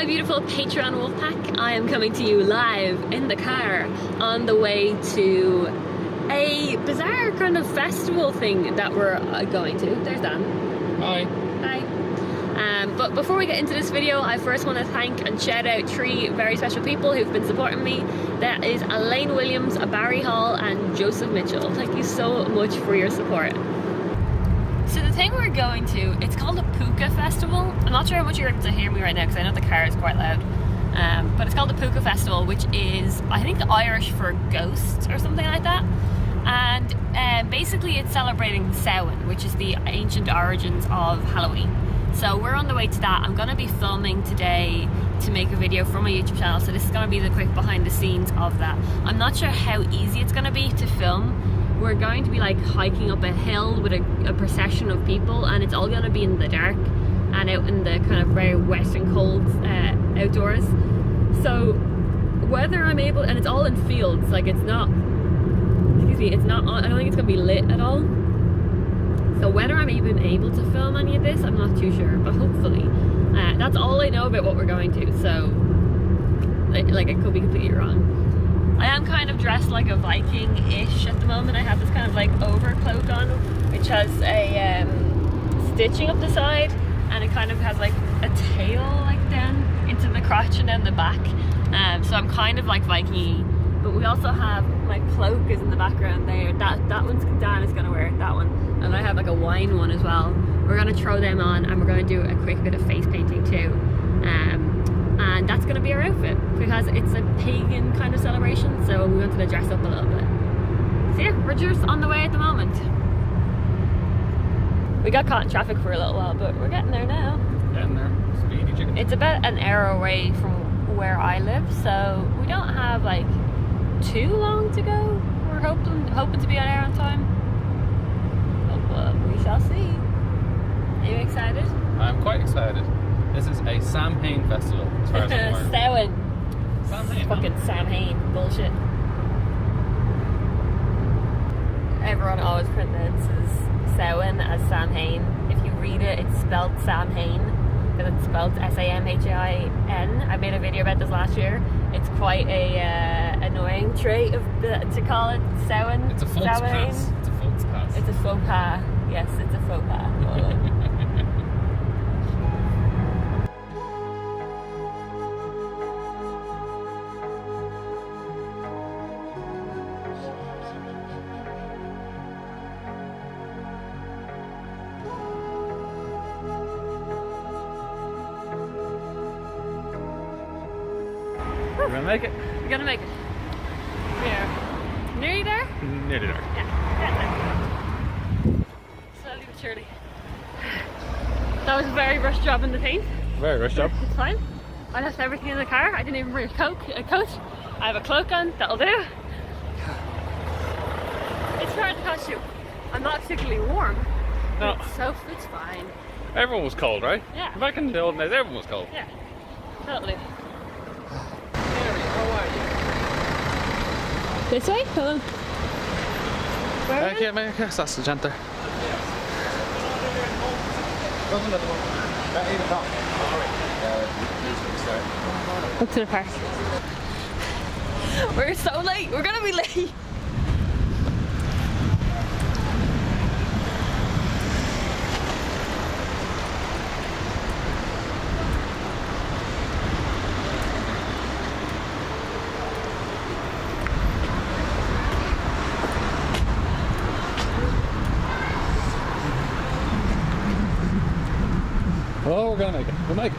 beautiful Patreon Wolfpack. I am coming to you live in the car on the way to a bizarre kind of festival thing that we're going to. There's Dan. Hi. Hi. But before we get into this video, I first want to thank and shout out three very special people who've been supporting me. That is Elaine Williams, Barry Hall and Joseph Mitchell. Thank you so much for your support. So the thing we're going to, it's called the Puka Festival. I'm not sure how much you're able to hear me right now because I know the car is quite loud. But it's called the Puka Festival, which is, I think, Irish for ghosts or something like that. And basically it's celebrating Samhain, which is the ancient origins of Halloween. So we're on the way to that. I'm going to be filming today to make a video for my YouTube channel. So this is going to be the quick behind the scenes of that. I'm not sure how easy it's going to be to film. We're going to be like hiking up a hill with a procession of people, and it's all going to be in the dark and out in the kind of very wet and cold outdoors. So whether I'm able, and it's all in fields, like it's not, excuse me, it's not, I don't think it's going to be lit at all. So whether I'm even able to film any of this, I'm not too sure, but hopefully. That's all I know about what we're going to, so like it could be completely wrong. I am kind of dressed like a Viking-ish at the moment. I have this kind of like overcloak on, which has a stitching up the side, and it kind of has like a tail like down into the crotch and down the back. So I'm kind of like Viking-y. But we also have, my cloak is in the background there. That one's, Dan is gonna wear that one. And I have like a wine one as well. We're gonna throw them on, and we're gonna do a quick bit of face painting too. And that's gonna be our outfit because it's a pagan kind of celebration, so we wanted to dress up a little bit. So yeah, we're just on the way at the moment. We got caught in traffic for a little while, but we're getting there now. Getting there. Speedy chicken. It's about an hour away from where I live, so we don't have like too long to go. We're hoping to be on air on time. But we shall see. Are you excited? I'm quite excited. This is a Samhain festival, as far as I'm aware. Samhain. Fucking Samhain bullshit. Everyone always pronounces Samhain as Samhain. If you read it, it's spelled Samhain because it's spelled S-A-M-H-A-I-N. I made a video about this last year. It's quite a annoying trait to call it Samhain. It's a faux pas. It's a faux pas. It's a faux pas. Yes, it's a faux pas. We're gonna make it. We're gonna make it. We're nearly there? Nearly there. Yeah. Slowly but surely. That was a very rushed job in the paint. Very rushed job. It's fine. I left everything in the car. I didn't even bring a coat. I have a cloak on. That'll do. It's part of the costume. I'm not particularly warm. No. So it's fine. Everyone was cold, right? Yeah. Back in the old days, everyone was cold. Yeah. That'll do. This way? Hold on. Where are we? Yes, that's the center. Up to the park. We're so late. We're gonna be late. Oh, we're gonna make it. We'll make it.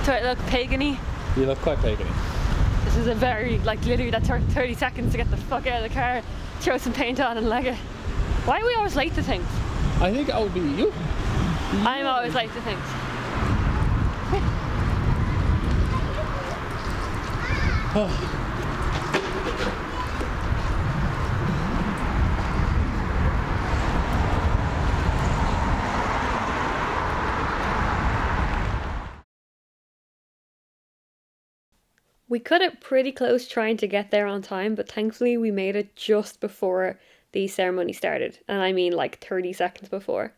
Do I look pagan-y? You look quite pagan-y. This is a very, like, literally that 30 seconds to get the fuck out of the car, throw some paint on and leg it. Why are we always late to things? I think I would be you. I'm always late to things. Oh. We cut it pretty close trying to get there on time, but thankfully we made it just before the ceremony started, and I mean like 30 seconds before.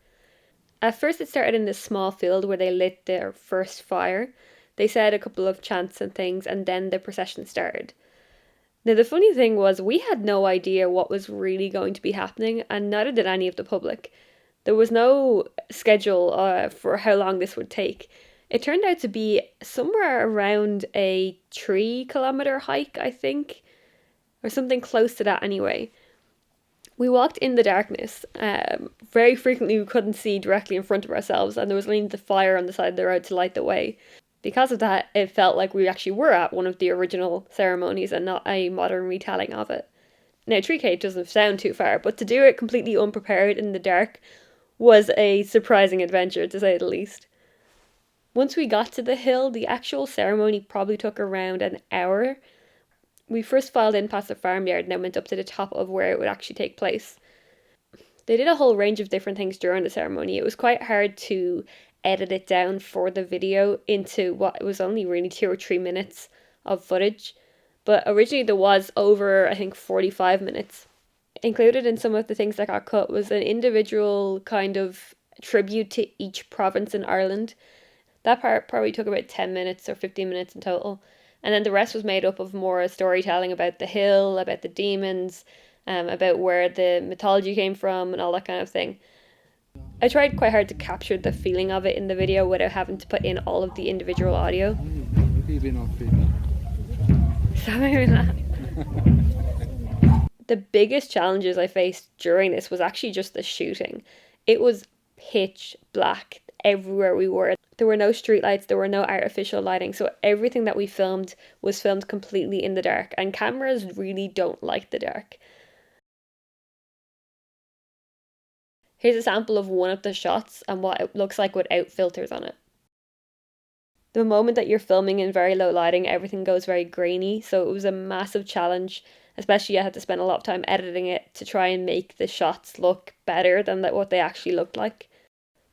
At first it started in this small field where they lit their first fire. They said a couple of chants and things, and then the procession started. Now, the funny thing was, we had no idea what was really going to be happening, and neither did any of the public. There was no schedule for how long this would take. It turned out to be somewhere around a 3 kilometer hike, I think, or something close to that anyway. We walked in the darkness. Very frequently, we couldn't see directly in front of ourselves, and there was only the fire on the side of the road to light the way. Because of that, it felt like we actually were at one of the original ceremonies and not a modern retelling of it. Now, 3K doesn't sound too far, but to do it completely unprepared in the dark was a surprising adventure, to say the least. Once we got to the hill, the actual ceremony probably took around an hour. We first filed in past the farmyard and then went up to the top of where it would actually take place. They did a whole range of different things during the ceremony. It was quite hard to edit it down for the video into what was only really 2 or 3 minutes of footage. But originally there was over, I think, 45 minutes. Included in some of the things that got cut was an individual kind of tribute to each province in Ireland. That part probably took about 10 minutes or 15 minutes in total. And then the rest was made up of more storytelling about the hill, about the demons, about where the mythology came from and all that kind of thing. I tried quite hard to capture the feeling of it in the video without having to put in all of the individual audio. The biggest challenges I faced during this was actually just the shooting. It was pitch black everywhere we were. There were no streetlights, there were no artificial lighting, so everything that we filmed was filmed completely in the dark, and cameras really don't like the dark. Here's a sample of one of the shots and what it looks like without filters on it. The moment that you're filming in very low lighting, everything goes very grainy, so it was a massive challenge, especially I had to spend a lot of time editing it to try and make the shots look better than what they actually looked like.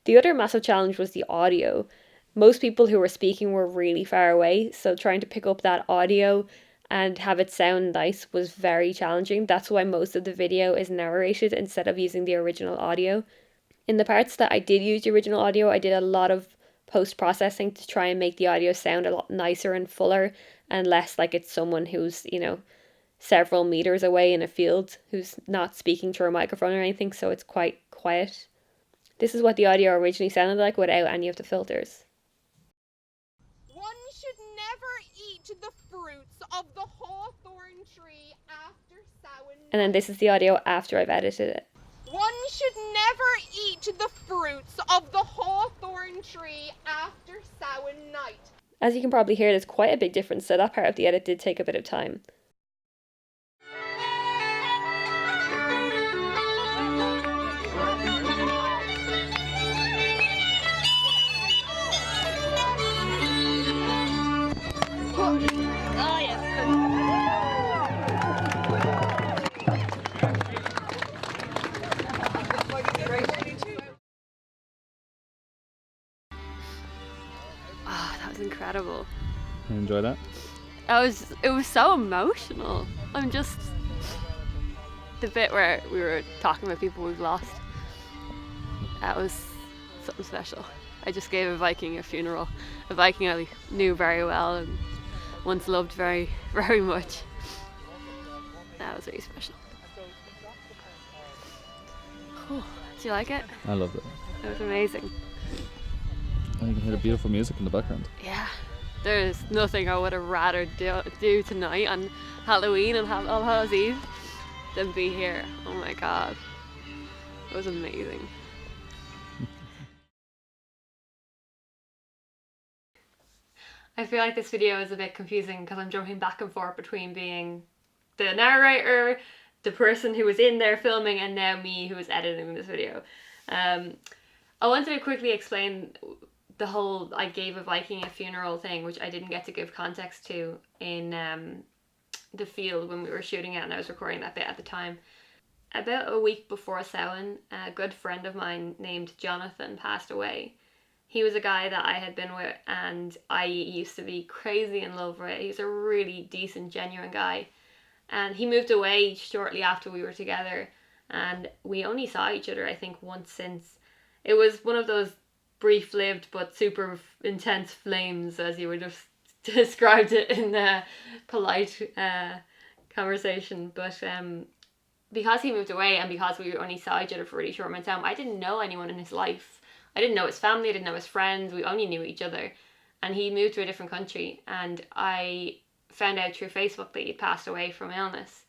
The other massive challenge was the audio. Most people who were speaking were really far away, so trying to pick up that audio and have it sound nice was very challenging. That's why most of the video is narrated instead of using the original audio. In the parts that I did use the original audio, I did a lot of post-processing to try and make the audio sound a lot nicer and fuller and less like it's someone who's, several meters away in a field who's not speaking through a microphone or anything, so it's quite quiet. This is what the audio originally sounded like without any of the filters. One should never eat the fruits of the hawthorn tree after Samhain. And then this is the audio after I've edited it. One should never eat the fruits of the hawthorn tree after Samhain night. As you can probably hear, there's quite a big difference, so that part of the edit did take a bit of time. That was incredible. You enjoy that? It was so emotional. The bit where we were talking about people we've lost. That was something special. I just gave a Viking a funeral. A Viking I knew very well and once loved very, very much. That was really special. Cool. Did you like it? I loved it. It was amazing. And you can hear the beautiful music in the background. Yeah. There's nothing I would have rather do tonight on Halloween and All Hallows Eve than be here. Oh my god. It was amazing. I feel like this video is a bit confusing because I'm jumping back and forth between being the narrator, the person who was in there filming, and now me who is editing this video. I wanted to quickly explain the whole I gave a Viking a funeral thing, which I didn't get to give context to in the field when we were shooting it, and I was recording that bit at the time. About a week before Samhain, a good friend of mine named Jonathan passed away. He was a guy that I had been with and I used to be crazy in love with. He was a really decent, genuine guy. And he moved away shortly after we were together, and we only saw each other I think once since. It was one of those brief-lived but super intense flames, as you would have described it in the polite conversation. But because he moved away and because we only saw each other for a really short amount of time, I didn't know anyone in his life. I didn't know his family, I didn't know his friends, we only knew each other. And he moved to a different country, and I found out through Facebook that he'd passed away from illness.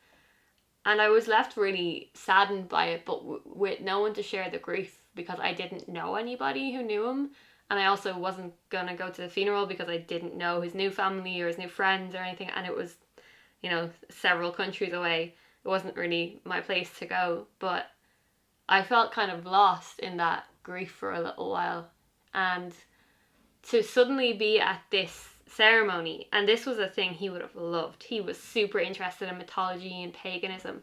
And I was left really saddened by it, but with no one to share the grief, because I didn't know anybody who knew him. And I also wasn't going to go to the funeral because I didn't know his new family or his new friends or anything. And it was, you know, several countries away. It wasn't really my place to go. But I felt kind of lost in that grief for a little while. And to suddenly be at this ceremony, and this was a thing he would have loved. He was super interested in mythology and paganism.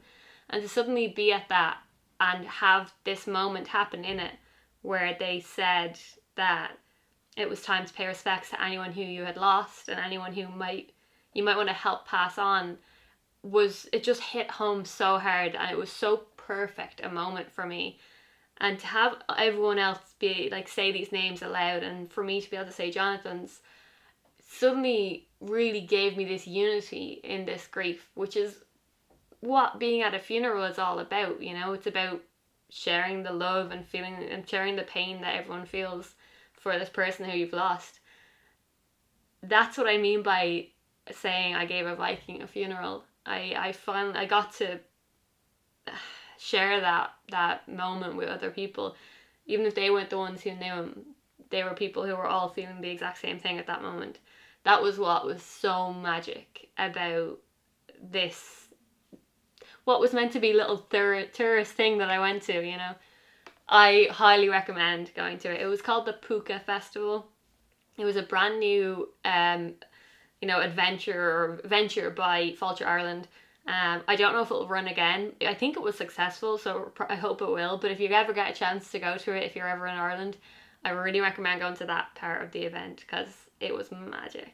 And to suddenly be at that and have this moment happen in it where they said that it was time to pay respects to anyone who you had lost and anyone who you might want to help pass on, it just hit home so hard, and it was so perfect a moment for me. And to have everyone else be like say these names aloud, and for me to be able to say Jonathan's, suddenly really gave me this unity in this grief, which is what being at a funeral is all about. You know, it's about sharing the love and feeling and sharing the pain that everyone feels for this person who you've lost. That's what I mean by saying I gave a Viking a funeral. I finally got to share that moment with other people, even if they weren't the ones who knew him. They were people who were all feeling the exact same thing at that moment. That was what was so magic about this, what was meant to be little tourist thing that I went to, you know. I highly recommend going to it. It was called the Puka Festival. It was a brand new, venture by Fáilte Ireland. I don't know if it'll run again. I think it was successful, so I hope it will. But if you ever get a chance to go to it, if you're ever in Ireland, I really recommend going to that part of the event because it was magic.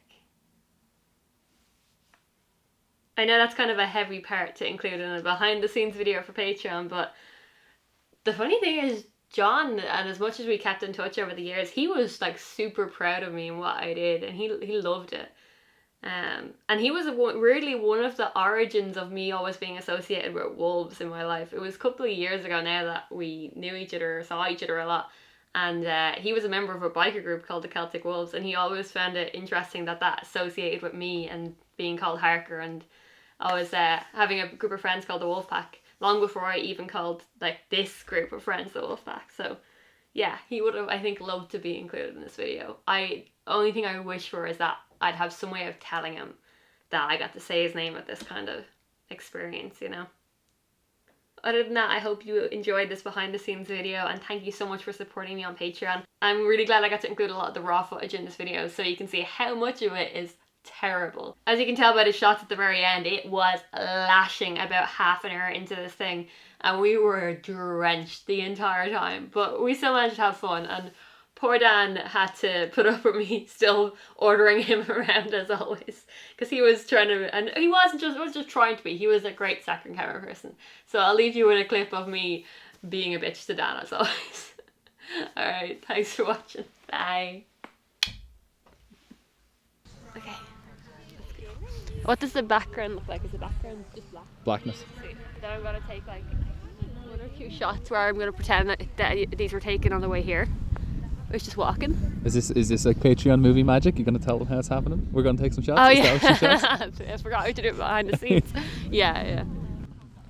I know that's kind of a heavy part to include in a behind the scenes video for Patreon, but the funny thing is John, and as much as we kept in touch over the years, he was like super proud of me and what I did, and he loved it. And he was really one of the origins of me always being associated with wolves in my life. It was a couple of years ago now that we knew each other, saw each other a lot, and he was a member of a biker group called the Celtic Wolves, and he always found it interesting that associated with me and being called Harker, and I was having a group of friends called the Wolfpack long before I even called like this group of friends the Wolfpack. So yeah, he would have, I think, loved to be included in this video. Only thing I wish for is that I'd have some way of telling him that I got to say his name at this kind of experience, you know. Other than that, I hope you enjoyed this behind the scenes video, and thank you so much for supporting me on Patreon. I'm really glad I got to include a lot of the raw footage in this video so you can see how much of it is terrible. As you can tell by the shots at the very end, it was lashing about half an hour into this thing, and we were drenched the entire time, but we still managed to have fun. And poor Dan had to put up with me still ordering him around as always, because he was trying to, and he wasn't just trying to be, he was a great second camera person. So I'll leave you with a clip of me being a bitch to Dan as always. Alright, thanks for watching. Bye. Okay. What does the background look like? Is the background just black? Blackness. Then I'm gonna take like one or two shots where I'm gonna pretend that these were taken on the way here. I was just walking. Is this like Patreon movie magic? You're gonna tell them how it's happening? We're gonna take some shots? Oh Is yeah. that what she says? I forgot how to do it behind the scenes. yeah.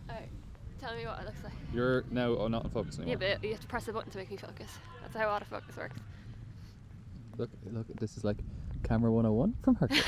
Alright, tell me what it looks like. You're now not in focus anymore. Yeah, but you have to press a button to make me focus. That's how autofocus works. Look, this is like camera 101 from Hercules.